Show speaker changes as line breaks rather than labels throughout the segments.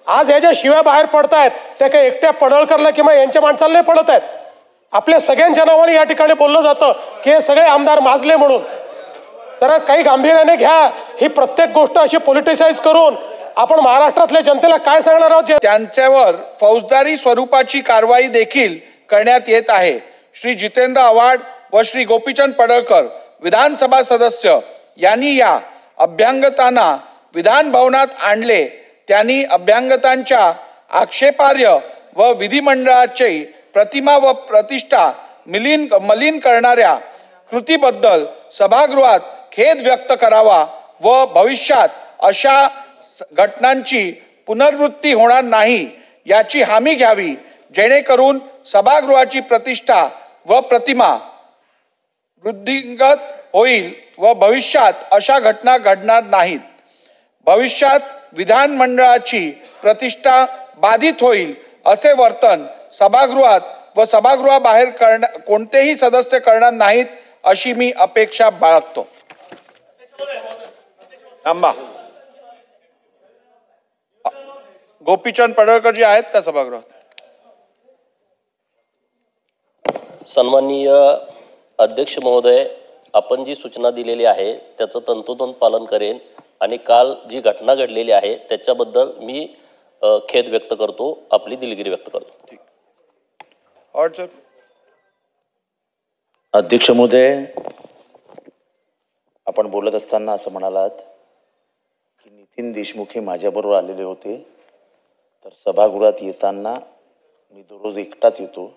आज ह्या ज्या शिव्या बाहेर पडतायत त्या काही एकट्या पडळकरला किंवा यांच्या माणसाला नाही पडत आहेत. आपल्या सगळ्यांच्या नावाने या ठिकाणी बोललं जातं की हे सगळे आमदार माजले म्हणून. जरा काही गांभीर्याने घ्या. ही प्रत्येक गोष्ट अशी पॉलिटिसाइज करून आपण महाराष्ट्रातल्या जनतेला काय सांगणार आहोत?
त्यांच्यावर फौजदारी स्वरूपाची कारवाई देखील करण्यात येत आहे. श्री जितेंद्र आव्हाड व श्री गोपीचंद पडळकर विधानसभा सदस्य यांनी या अभ्यंगतांना विधान भवनात आणले. त्यांनी अभ्यंगतांच्या आक्षेपार्ह व विधिमंडळाची प्रतिमा व प्रतिष्ठा मलिन करणाऱ्या कृतीबद्दल सभागृहात खेद व्यक्त करावा व भविष्यात अशा घटनांची पुनरावृत्ती होणार नाही याची हमी घ्यावी, जेणेकरून सभागृहाची प्रतिष्ठा व प्रतिमा वृद्धिंगत होईल व भविष्यात अशा घटना घडणार नाहीत. भविष्यात विधानमंडळाची प्रतिष्ठा बाधित होईल असे वर्तन सभागृहात व सभागृहाबाहेर कोणतेही सदस्य करणार नाहीत अशी मी अपेक्षा बाळगतो. थांबा. गोपीचंद पडळकर जी आहेत का सभागृहात?
सन्माननीय अध्यक्ष महोदय, आपण जी सूचना दिलेली आहे त्याचं तंतोतंत पालन करेन आणि काल जी घटना घडलेली आहे त्याच्याबद्दल मी खेद व्यक्त करतो, आपली दिलगिरी व्यक्त करतो.
सर.
अध्यक्ष महोदय, आपण बोलत असताना असं म्हणालात की नितीन देशमुख हे माझ्याबरोबर आलेले होते, तर सभागृहात येताना मी दररोज एकटाच येतो,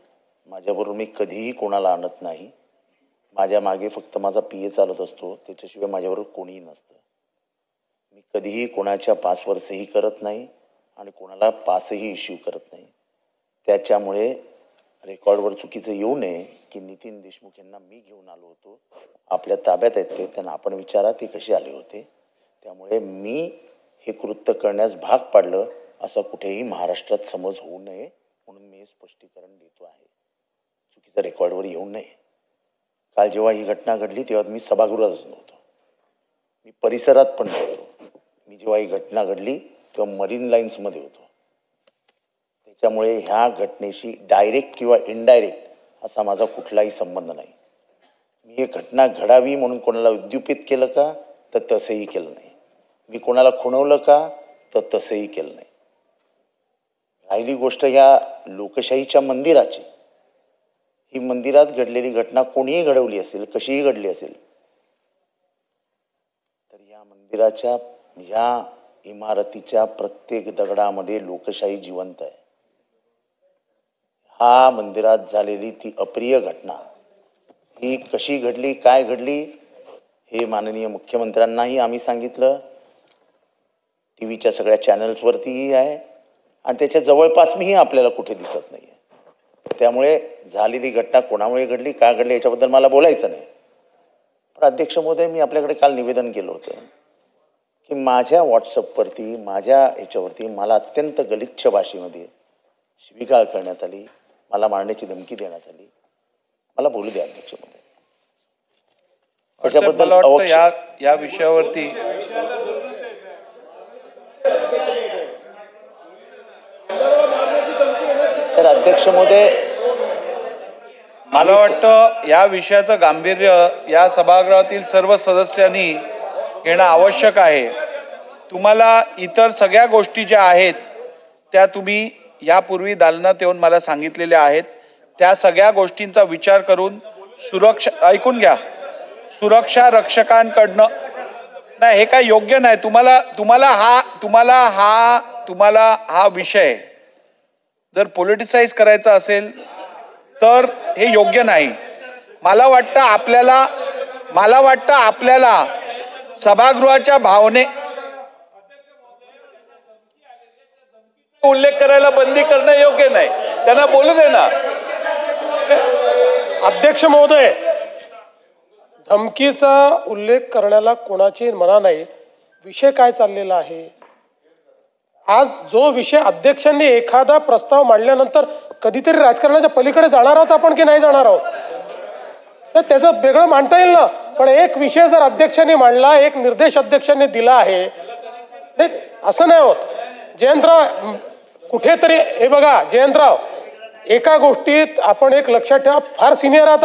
माझ्याबरोबर मी कधीही कोणाला आणत नाही, माझ्या मागे फक्त माझा PA चालत असतो, त्याच्याशिवाय माझ्याबरोबर कोणीही नसतं, मी कधीही कोणाच्या पासवर सही करत नाही आणि कोणाला पासही इश्यू करत नाही. त्याच्यामुळे रेकॉर्डवर चुकीचं येऊ नये की नितीन देशमुख यांना मी घेऊन आलो होतो, आपल्या ताब्यात आहेत ते, त्यांना आपण विचारा ते कसे आले होते. त्यामुळे मी हे कृत्य करण्यास भाग पाडलं असं कुठेही महाराष्ट्रात समज होऊ नये म्हणून मी हे स्पष्टीकरण देतो आहे, चुकीचं रेकॉर्डवर येऊ नये. काल जेव्हा ही घटना घडली तेव्हा मी सभागृहातच नव्हतो, मी परिसरात पण नव्हतो. मी जेव्हा ही घटना घडली तेव्हा मरीन लाईन्समध्ये होतो. त्याच्यामुळे ह्या घटनेशी डायरेक्ट किंवा इनडायरेक्ट असा माझा कुठलाही संबंध नाही. मी ही घटना घडावी म्हणून कोणाला उद्युपित केलं का, तर तसंही केलं नाही. मी कोणाला खुणवलं का, तर तसंही केलं नाही. राहिली गोष्ट ह्या लोकशाहीच्या मंदिराची, ही मंदिरात घडलेली घटना कोणीही घडवली असेल, कशीही घडली असेल, तर या मंदिराच्या ह्या इमारतीच्या प्रत्येक दगडामध्ये लोकशाही जिवंत आहे. हा मंदिरात झालेली ती अप्रिय घटना ही कशी घडली, काय घडली, हे माननीय मुख्यमंत्र्यांनाही आम्ही सांगितलं, TV सगळ्या चॅनल्सवरतीही आहे आणि त्याच्या जवळपास मीही आपल्याला कुठे दिसत नाही आहे. त्यामुळे झालेली घटना कोणामुळे घडली, काय घडली याच्याबद्दल मला बोलायचं नाही. पण अध्यक्ष महोदय, मी आपल्याकडे काल निवेदन केलं होतं की माझ्या व्हॉट्सअपवरती, माझ्या ह्याच्यावरती मला अत्यंत गलिच्छ भाषेमध्ये शिवीगाळ करण्यात आली, मला मारण्याची धमकी देण्यात आली. मला बोलू द्या अध्यक्ष महोदय. त्याच्याबद्दल
या विषयावरती
तर अध्यक्ष महोदय,
मला वाटतं या विषयाचं गांभीर्य या सभागृहातील सर्व सदस्यांनी घेणं आवश्यक आहे. तुम्हाला इतर सगळ्या गोष्टी ज्या आहेत त्या तुम्ही यापूर्वी दालनात येऊन मला सांगितलेल्या आहेत. त्या सगळ्या गोष्टींचा विचार करून ऐकून घ्या, सुरक्षा रक्षकांकडनं नाही, हे काय योग्य नाही. तुम्हाला हा विषय जर पॉलिटिसाइज करायचा असेल तर हे योग्य नाही. मला वाटतं आपल्याला सभागृहाच्या भावने
उल्लेख करायला बंदी करणं योग्य नाही. त्यांना बोलू दे ना.
अध्यक्ष महोदय, धमकीचा उल्लेख करण्याला कोणाची मना नाही. विषय काय चाललेला आहे, आज जो विषय अध्यक्षांनी एखादा प्रस्ताव मांडल्यानंतर कधीतरी राजकारणाच्या पलीकडे जाणार आहोत आपण की नाही जाणार आहोत, तर त्याचं वेगळं मांडता येईल ना. पण एक विषय जर अध्यक्षांनी मांडला, एक निर्देश अध्यक्षांनी दिला आहे, असं नाही होत. जयंतराव कुठेतरी हे बघा जयंतराव, एका गोष्टीत आपण एक लक्षात ठेवा, फार सिनियर आहात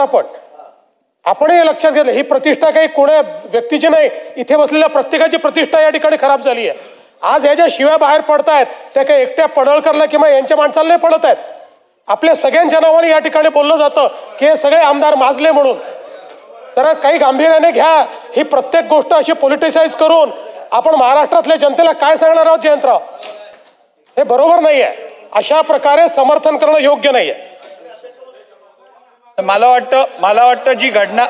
आपणही हे लक्षात घेतलं, ही प्रतिष्ठा काही कोण्या व्यक्तीची नाही, इथे बसलेल्या प्रत्येकाची प्रतिष्ठा या ठिकाणी खराब झाली आहे. आज ह्या ज्या शिव्या बाहेर पडतायत त्या काही एकट्या पडळकरला किंवा यांच्या माणसाला नाही पडत आहेत. आपल्या सगळ्यांच्या नावाने या ठिकाणी बोललं जातं की हे सगळे आमदार माजले म्हणून. जरा काही गांभीर्याने घ्या. ही प्रत्येक गोष्ट अशी पॉलिटिसाइज करून आपण महाराष्ट्रातल्या जनतेला काय सांगणार आहोत जयंतराव? हे बरोबर नाहीये. अशा प्रकारे समर्थन करणं योग्य नाहीये.
मला वाटतं जी घटना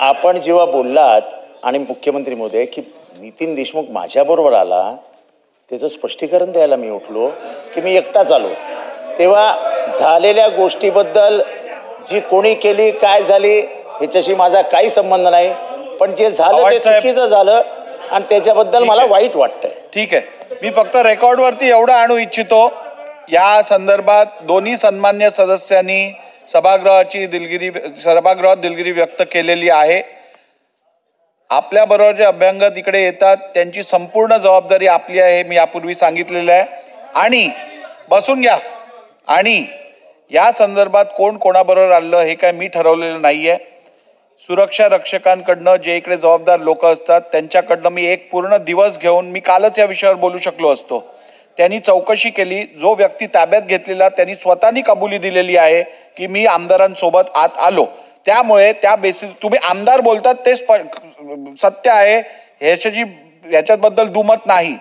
आपण जेव्हा बोललात आणि मुख्यमंत्री महोदय की नितीन देशमुख माझ्याबरोबर आला, त्याचं स्पष्टीकरण द्यायला मी उठलो की मी एकटाच आलो, तेव्हा झालेल्या गोष्टीबद्दल जी कोणी केली काय झाली ह्याच्याशी माझा काही संबंध नाही, पण जे झालं ते चुकीचं झालं आणि त्याच्याबद्दल मला वाईट वाटतंय.
ठीक आहे, मी फक्त रेकॉर्डवरती एवढं आणू इच्छितो, या संदर्भात दोन्ही सन्मान्य सदस्यांनी सभागृहात दिलगिरी व्यक्त केलेली आहे. आपल्याबरोबर जे अभ्यंगत इकडे येतात त्यांची संपूर्ण जबाबदारी आपली आहे, मी यापूर्वी सांगितलेलं आहे. आणि बसून घ्या. आणि या संदर्भात कोण कोणाबरोबर आलं हे काय मी ठरवलेलं नाही आहे. सुरक्षा रक्षकांकडनं जे इकडे जबाबदार लोक असतात त्यांच्याकडनं मी एक पूर्ण दिवस घेऊन, मी कालच या विषयावर बोलू शकलो असतो, त्यांनी चौकशी केली. जो व्यक्ती ताब्यात घेतलेला त्यांनी स्वतःनी कबुली दिलेली आहे की मी आमदारांसोबत आत आलो. त्यामुळे त्या बेसिस तुम्ही आमदार बोलतात ते सत्य आहे, ह्याच्याबद्दल दुमत नाही.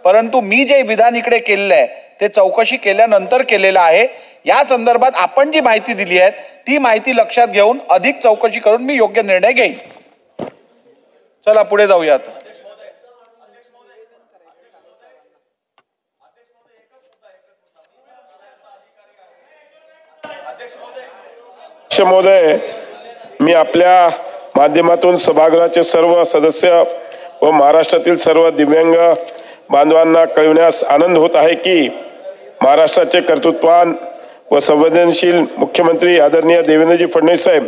परंतु मी जे विधान इकडे केलेलं आहे ते चौकशी केल्यानंतर केलेलं आहे. या संदर्भात आपण जी माहिती दिली आहे ती माहिती लक्षात घेऊन अधिक चौकशी करून मी योग्य निर्णय घेईन. चला पुढे जाऊया आता.
महोदय, मी आपल्या माध्यमातून सभागृहाचे सर्व सदस्य व महाराष्ट्रातील सर्व दिव्यांग बांधवांना कळविण्यास आनंद होत आहे की महाराष्ट्राचे कर्तृत्ववान व संवेदनशील मुख्यमंत्री आदरणीय देवेंद्रजी फडणवीस साहेब